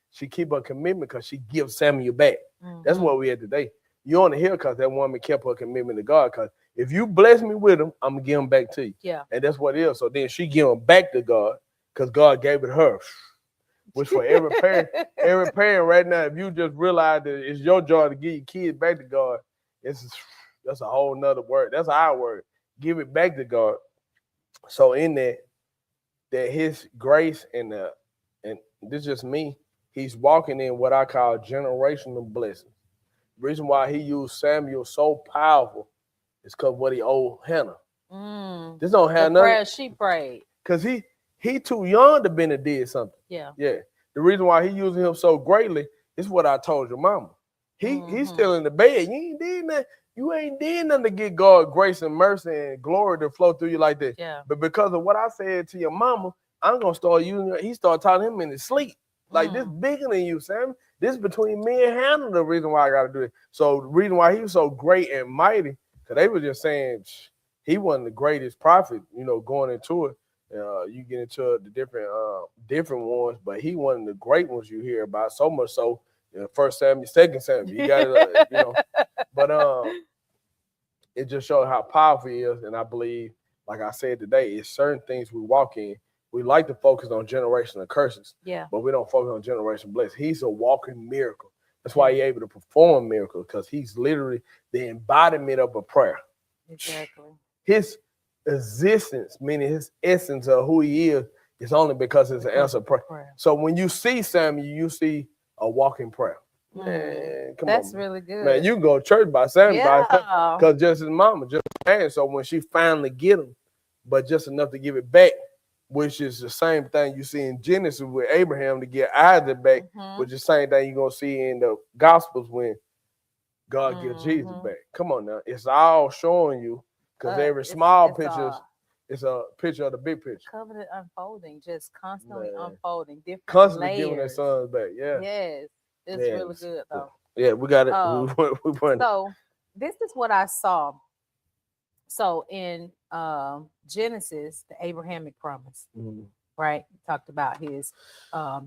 she keep her commitment because she gives Samuel back. That's what we had today. You on the hill because that woman kept her commitment to God. Because if you bless me with him, I'm gonna give him back to you. Yeah. And that's what it is. So then she give him back to God because God gave it her. Which for every parent right now, if you just realize that it's your job to give your kids back to God, that's a whole nother word. That's our word. Give it back to God. So in that his grace and this is just me, he's walking in what I call generational blessings. The reason why he used Samuel so powerful is because what he owed Hannah. This don't have nothing. Prayer she prayed. Because he too young to been and did something. Yeah. Yeah. The reason why he using him so greatly is what I told your mama. He's still in the bed. You ain't did nothing. You ain't did nothing to get God grace and mercy and glory to flow through you like that. Yeah. But because of what I said to your mama, I'm gonna start using. He started telling him in his sleep. Like this bigger than you, Sam. This between me and Hannah. The reason why I gotta do it. So the reason why he was so great and mighty, because they were just saying he wasn't the greatest prophet. Going into it. You get into the different ones, but he one of the great ones you hear about. So much so, First Samuel, Second Samuel, you got it. But it just shows how powerful he is, and I believe, like I said today, it's certain things we walk in. We like to focus on generational curses, but we don't focus on generational blessings. He's a walking miracle. That's why he's able to perform miracles, because he's literally the embodiment of a prayer. Exactly. His existence, meaning his essence of who he is only because it's an answer prayer. So when you see Samuel, you see a walking prayer. Man, come on. That's really good. Man, you can go to church by Samuel because just his mama, just man. So when she finally get him, but just enough to give it back, which is the same thing you see in Genesis with Abraham to get Isaac back, which is the same thing you're going to see in the Gospels when God gives Jesus back. Come on now. It's all showing you. Because every small picture is a picture of the big picture. Covenant unfolding, just constantly unfolding, different constantly layers. Giving their sons back. Yeah. Yes. It's really good though. Yeah, we got it. So this is what I saw. So in Genesis, the Abrahamic promise. right? He talked about his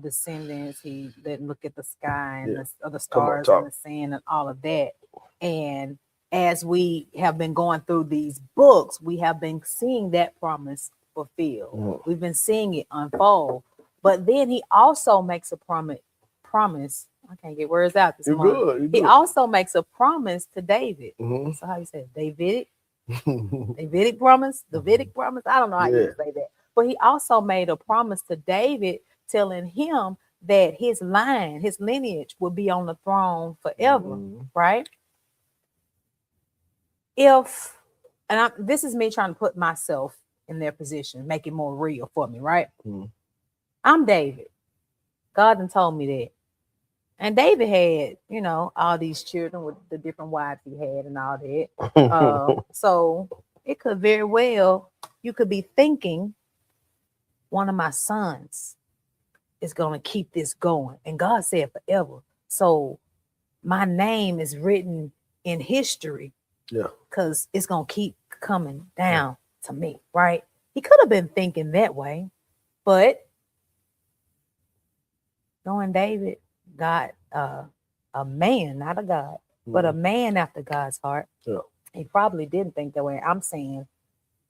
descendants. He didn't look at the sky and Yeah. the Come on, stars and talk. the sand and all of that. And as we have been going through these books, we have been seeing that promise fulfilled. Mhm. We've been seeing it unfold. But then he also makes a promise. I can't get words out this You morning. good. You He good. also makes a promise to David. Mhm. So how you say it? Davidic promise, Davidic promise. I don't know how Yeah. you say that. But he also made a promise to David, telling him that his line, his lineage will be on the throne forever, Mhm. right? This is me trying to put myself in their position, make it more real for me, right? Mhm. I'm David. God done told me that. And David had, all these children with the different wives he had and all that. So it could very well, you could be thinking one of my sons is going to keep this going. And God said forever. So my name is written in history. Yeah. Because it's going to keep coming down to me, right? He could have been thinking that way, but knowing David got a man, not a God, but a man after God's heart. Yeah. He probably didn't think that way. I'm saying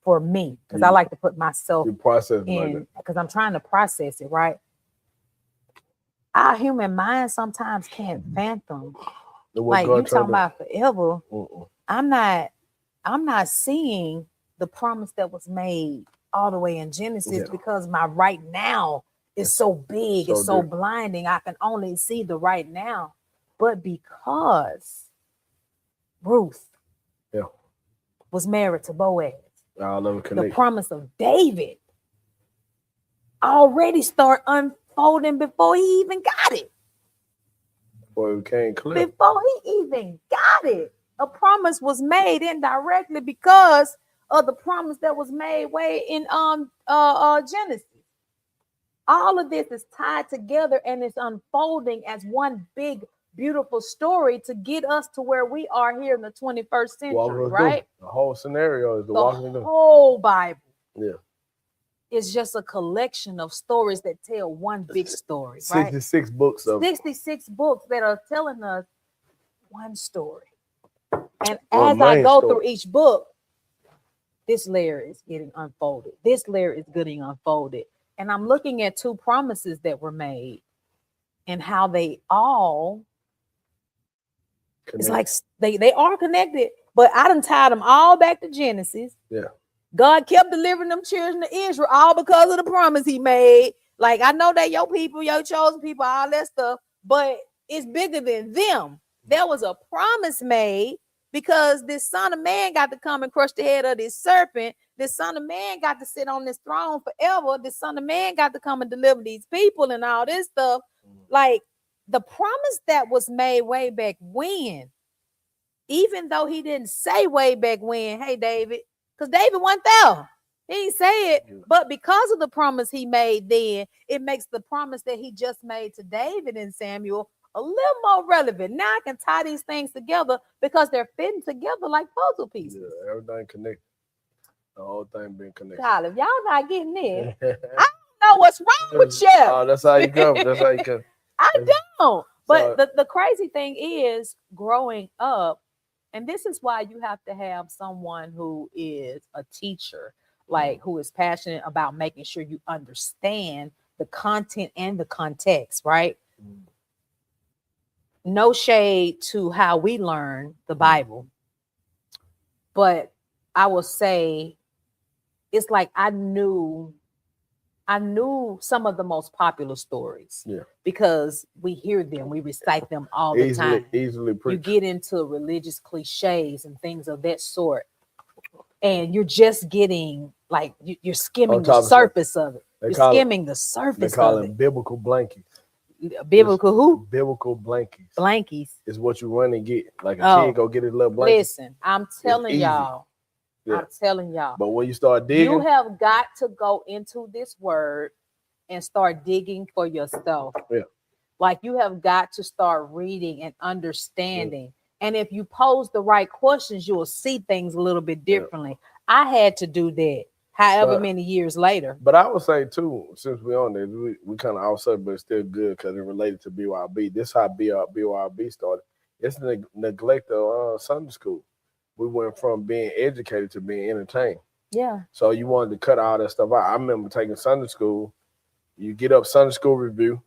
for me, because I like to put myself in, because I'm trying to process it, right? Our human mind sometimes can't fathom. Like you talking about forever. I'm not seeing the promise that was made all the way in Genesis because my right now is so big, it's so blinding. I can only see the right now. But because Ruth was married to Boaz, the promise of David already start unfolding before he even got it. Before it became clear. Before he even got it. A promise was made indirectly because of the promise that was made way in Genesis. All of this is tied together and it's unfolding as one big, beautiful story to get us to where we are here in the 21st century, right? The whole scenario is the whole Bible. Yeah. It's just a collection of stories that tell one big story, 66 right? books of 66 books that are telling us one story. And as I go through each book, this layer is getting unfolded. This layer is getting unfolded. And I'm looking at two promises that were made and how they all, it's like they are connected, but I done tied them all back to Genesis. Yeah. God kept delivering them children to Israel all because of the promise he made. Like, I know that your people, your chosen people, all that stuff, but it's bigger than them. There was a promise made because this son of man got to come and crush the head of this serpent. This son of man got to sit on this throne forever. This son of man got to come and deliver these people and all this stuff. Like, the promise that was made way back when, even though he didn't say way back when, hey, David, because David went there. He didn't say it, but because of the promise he made then, it makes the promise that he just made to David and Samuel a little more relevant. Now I can tie these things together because they're fitting together like puzzle pieces. Yeah, everything connected. The whole thing being connected. Child, if y'all not getting this, I don't know what's wrong with you. Oh, that's how you come. That's how you come. I don't. But the crazy thing is, growing up, and this is why you have to have someone who is a teacher, like who is passionate about making sure you understand the content and the context, right? No shade to how we learn the Bible, but I will say it's like I knew some of the most popular stories. Yeah. Because we hear them, we recite them all the time. Easily preached. You get into religious cliches and things of that sort. And you're just getting, like, you're skimming the surface of it. You're skimming the surface of it. They call them biblical blankies. Biblical who? Biblical blankies. Blankies. It's what you run and get. Like a kid go get his little blanket. Listen, I'm telling y'all. Yeah. I'm telling y'all. But when you start digging, you have got to go into this word and start digging for yourself. Yeah. Like, you have got to start reading and understanding. Yeah. And if you pose the right questions, you will see things a little bit differently. Yeah. I had to do that. however But many years later. But I would say too, since we're on this, we kind of outside, but it's still good because it related to BYOB. This how BYOB started. It's the neglect of Sunday school. We went from being educated to being entertained. Yeah. So you wanted to cut all that stuff out. I remember taking Sunday school. You get up Sunday school review.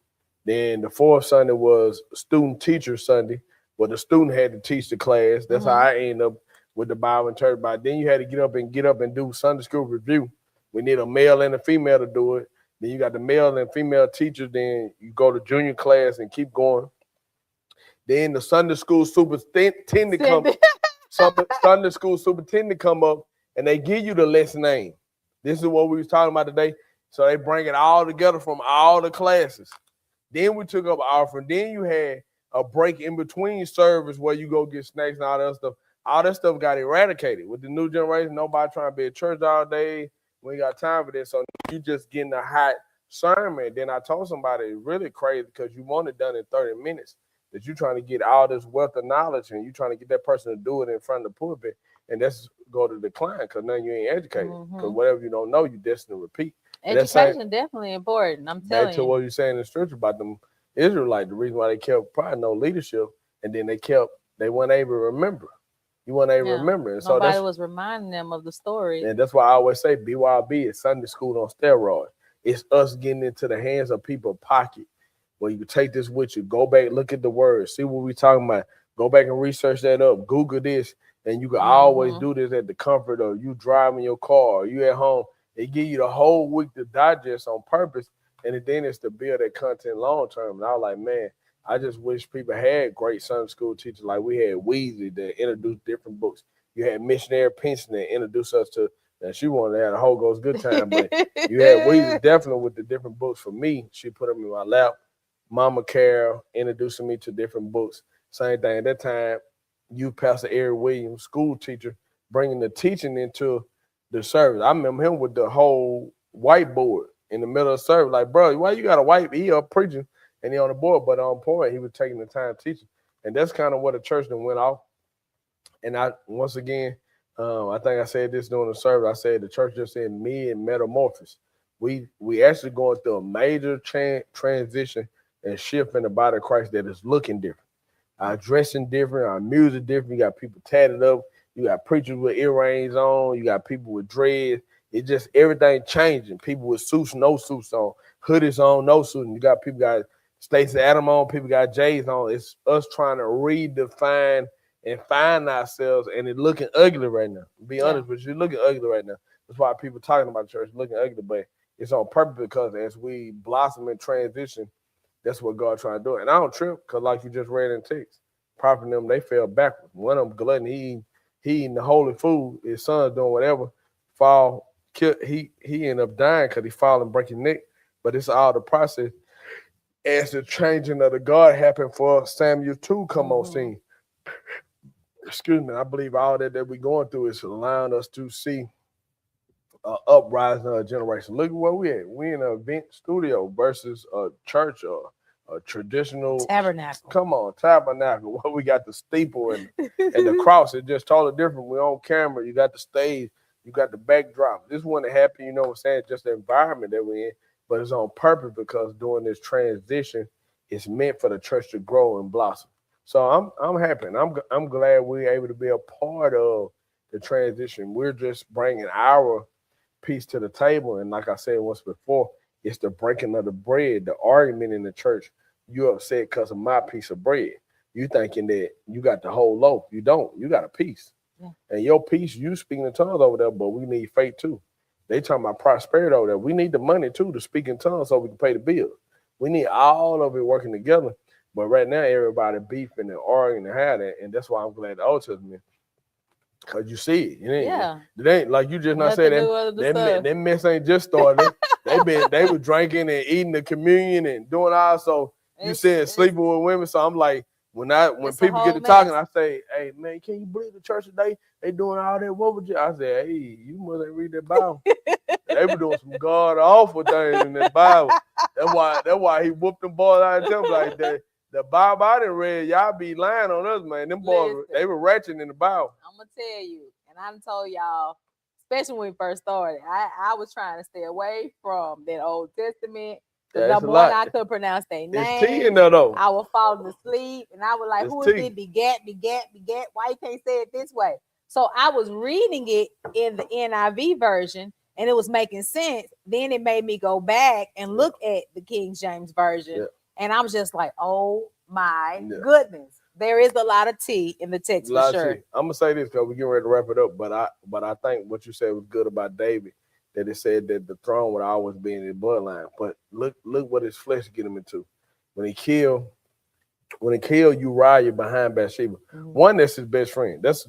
Then the fourth Sunday was student teacher Sunday, where the student had to teach the class. That's how I ended up with the Bible and church. But then you had to get up and do Sunday school review. We need a male and a female to do it. Then you got the male and female teachers. Then you go to junior class and keep going. Then the Sunday school superintendent Sunday school superintendent come up and they give you the lesson name. This is what we was talking about today. So they bring it all together from all the classes. Then we took up offering. Then you had a break in between service where you go get snacks and all that stuff. All that stuff got eradicated. With the new generation, nobody trying to be at church all day. We ain't got time for this. So you just getting a hot sermon. Then I told somebody it's really crazy because you want it done in 30 minutes. That you're trying to get all this wealth of knowledge and you're trying to get that person to do it in front of the pulpit. And that's go to decline because now you ain't educated. Because whatever you don't know, you destined to repeat. Education definitely important. I'm telling you. Back to what you're saying in the scripture about them Israelites, the reason why they kept probably no leadership, and then they weren't able to remember. You weren't able to remember. And nobody was reminding them of the story. And that's why I always say BYOB is Sunday school on steroids. It's us getting into the hands of people's pocket where you can take this with you, go back, look at the words, see what we're talking about, go back and research that up, Google this, and you can always do this at the comfort of you driving your car or you at home. They give you the whole week to digest on purpose, and then it's to build that content long term. And I was like, man, I just wish people had great Sunday school teachers like we had Weezy that introduced different books. You had Missionary Pinson that introduced us to, and she wanted to have a whole goes good time, but you had Weezy definitely with the different books. For me, she put them in my lap. Mama Carol introducing me to different books. Same thing at that time. You, Pastor Eric Williams, school teacher, bringing the teaching into the service. I remember him with the whole whiteboard in the middle of the service. Like, bro, why you got a white? He up preaching and he on the board, but on point, he was taking the time teaching. And that's kind of what the church then went off. And I, once again, I think I said this during the service. I said the church just in metamorphosis. We actually going through a major transition and shift in the body of Christ that is looking different. Our dressing different, our music different. You got people tatted up. You got preachers with earrings on. You got people with dreads. It just everything changing. People with suits, no suits on. Hoodies on, no suits. You got people got Stacey Adam on. People got J's on. It's us trying to redefine and find ourselves, and it's looking ugly right now. To be honest with you, it's looking ugly right now. That's why people talking about church looking ugly, but it's on purpose because as we blossom and transition, that's what God trying to do. And I don't trip because like you just read in text, Prophet and them, they fell backwards. One of them glutton, he eating the holy food. His son's doing whatever. He ended up dying because he fall and break his neck. But it's all the process. As the changing of the guard happened for Samuel to come on scene. Excuse me. I believe all that we're going through is allowing us to see uprising of a generation. Look at where we at. We in an event studio versus a church or a traditional tabernacle. Come on, tabernacle. What we got the steeple and the cross. It's just totally different. We're on camera. You got the stage. You got the backdrop. This wouldn't happen. You know what I'm saying? Just the environment that we're in. But it's on purpose because during this transition, it's meant for the church to grow and blossom. So I'm happy. And I'm glad we're able to be a part of the transition. We're just bringing our piece to the table. And like I said once before, it's the breaking of the bread, the argument in the church. You're upset because of my piece of bread. You thinking that you got the whole loaf. You don't. You got a piece. Yeah. And your piece, you speaking in tongues over there, but we need faith too. They talking about prosperity over there. We need the money too to speak in tongues so we can pay the bills. We need all of it working together. But right now, everybody beefing and arguing and had it. And that's why I'm glad the Old Testament. Because you see it. It ain't like you just not saying that mess ain't just started. they were drinking and eating the communion and doing all. So you said sleeping with women. So I'm like, when people get to talking, I say, hey man, can you believe the church today? They doing all that. What would you? I say, hey, you must ain't read that Bible. They were doing some God awful things in that Bible. That's why he whooped them boys out of them like that. The Bible I didn't read, y'all be lying on us, man. Them boys, they were ratchet in the Bible. I'm gonna tell you, and I told y'all especially when we first started. I was trying to stay away from that Old Testament. Because Yeah, it's a number one, lot. I couldn't pronounce their It's T in name. there though. I was falling asleep, and I was like, It's "Who is T. this? Begat, begat, begat? Why you can't say it this way?" So I was reading it in the NIV version, and it was making sense. Then it made me go back and look at the King James version, and I was just like, "Oh my goodness, there is a lot of T in the text for sure." I'm gonna say this because we're getting ready to wrap it up, but I think what you said was good about David, that it said that the throne would always be in his bloodline. But look what his flesh get him into. When he killed Uriah behind Bathsheba, one, that's his best friend. That's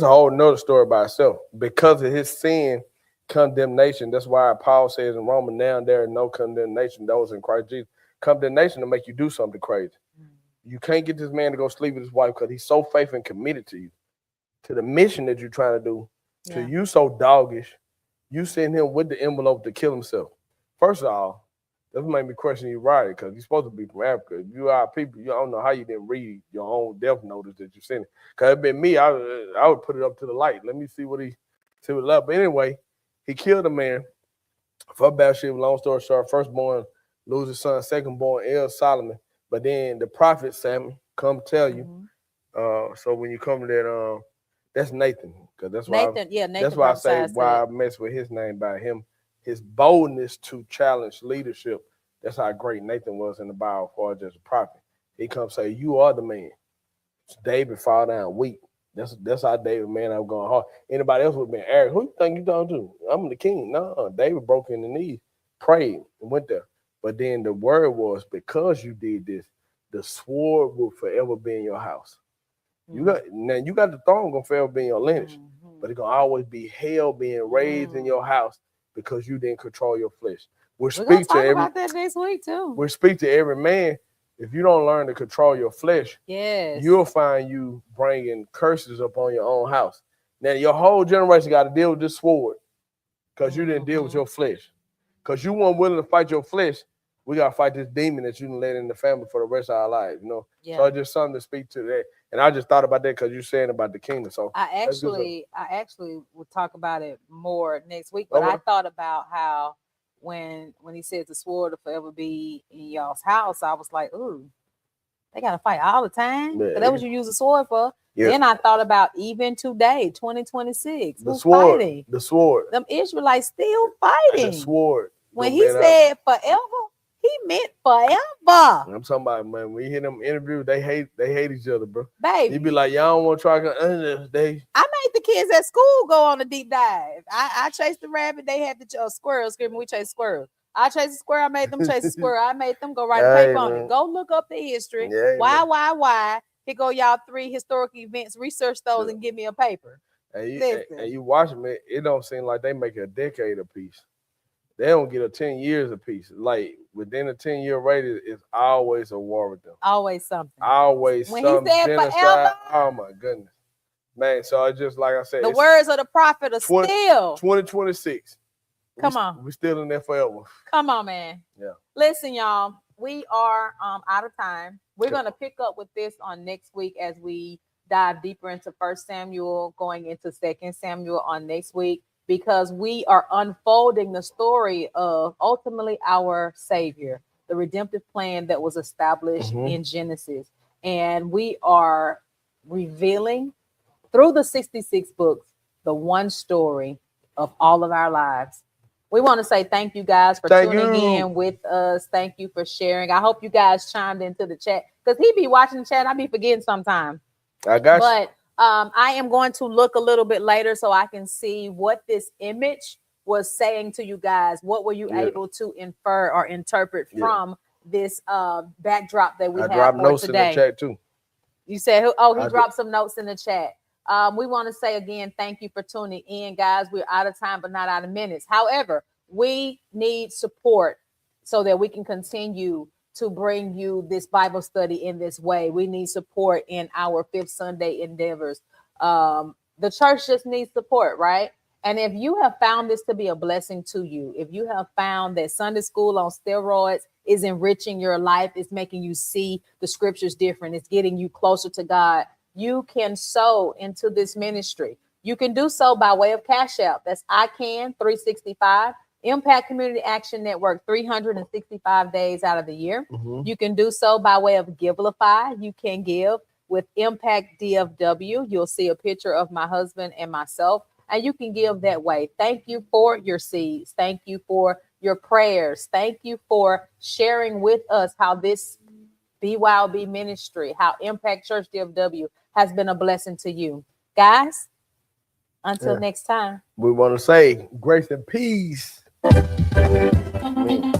a whole nother story by itself. Because of his sin, condemnation. That's why Paul says in Romans, now there is no condemnation, those in Christ Jesus. Condemnation to make you do something crazy. You can't get this man to go sleep with his wife because he's so faithful and committed to you, to the mission that you're trying to do, to you so doggish. You send him with the envelope to kill himself. First of all, that made me question you, right? Because you're supposed to be from Africa. If you are people, you don't know how you didn't read your own death notice that you sent. Because it been me, I would put it up to the light. Let me see what love. But anyway, he killed a man for Bathsheba. Long story short, firstborn loses son, secondborn Solomon. But then the prophet Samuel come tell you. So when you come to that, that's Nathan, because that's why Nathan that's why I say why I mess with his name by him. His boldness to challenge leadership. That's how great Nathan was in the Bible, as far as a prophet. He comes say, "You are the man." David fall down weak. That's how David, man, I'm going hard. Anybody else would have been arrogant. Who you think you talking to? I'm the king. No, David broke in the knees, prayed, and went there. But then the word was, because you did this, the sword will forever be in your house. You got the throne gonna forever be in your lineage, but it's gonna always be hell being raised in your house because you didn't control your flesh. We're gonna talk about that next week too. We speak to every man. If you don't learn to control your flesh, you'll find you bringing curses upon your own house. Now your whole generation got to deal with this sword because you didn't deal with your flesh. Because you weren't willing to fight your flesh, we got to fight this demon that you didn't let in the family for the rest of our lives, you know? So it's just something to speak to that. And I just thought about that because you're saying about the kingdom. So I actually will talk about it more next week, but I thought about how when he says the sword will forever be in y'all's house, I was like, ooh, they got to fight all the time? Because that's what you use a sword for. Yeah. Then I thought about even today, 2026, who's fighting? The sword. Them Israelites still fighting. The sword. When he said forever, he meant forever. I'm talking about, man, when you hear them interviews, they hate each other, bro. Baby. You be like, y'all don't want to try to I made the kids at school go on a deep dive. I chased the rabbit, they had the squirrel screaming, we chased squirrels. I chased the squirrel, I made them chase the squirrel. I made them go write a paper on it. Go look up the history. Why? Here go y'all 3 historic events, research those and give me a paper. And you watch them, it don't seem like they make a decade apiece. They don't get a 10 years apiece. Like within a 10-year radius, it's always a war with them. Always something. Always when some he said genocide. Forever, oh my goodness. Man, so it's just like I said. The words of the prophet are still 2026. Come on. We're still in there forever. Come on, man. Yeah. Listen, y'all, we are out of time. We're going to pick up with this on next week as we dive deeper into 1 Samuel, going into 2 Samuel on next week, because we are unfolding the story of ultimately our Savior, the redemptive plan that was established in Genesis. And we are revealing through the 66 books, the one story of all of our lives. We want to say thank you guys for tuning in with us. Thank you for sharing. I hope you guys chimed into the chat because he be watching the chat. I be forgetting sometimes. I got you. But I am going to look a little bit later so I can see what this image was saying to you guys. What were you able to infer or interpret from this backdrop that we have dropped for notes today? In the chat too. You said, he dropped some notes in the chat. We want to say again, thank you for tuning in, guys. We're out of time, but not out of minutes. However, we need support so that we can continue to bring you this Bible study in this way. We need support in our Fifth Sunday endeavors. The church just needs support, right? And if you have found this to be a blessing to you, if you have found that Sunday school on steroids is enriching your life, it's making you see the scriptures different, it's getting you closer to God, you can sow into this ministry. You can do so by way of Cash App. That's ICANN 365, Impact Community Action Network 365 days out of the year. You can do so by way of Givelify. You can give with Impact DFW. You'll see a picture of my husband and myself, and you can give that way. Thank you for your seeds. Thank you for your prayers. Thank you for sharing with us how this BYOB ministry, how Impact Church DFW has been a blessing to you. Guys, until next time. We want to say grace and peace. Amen.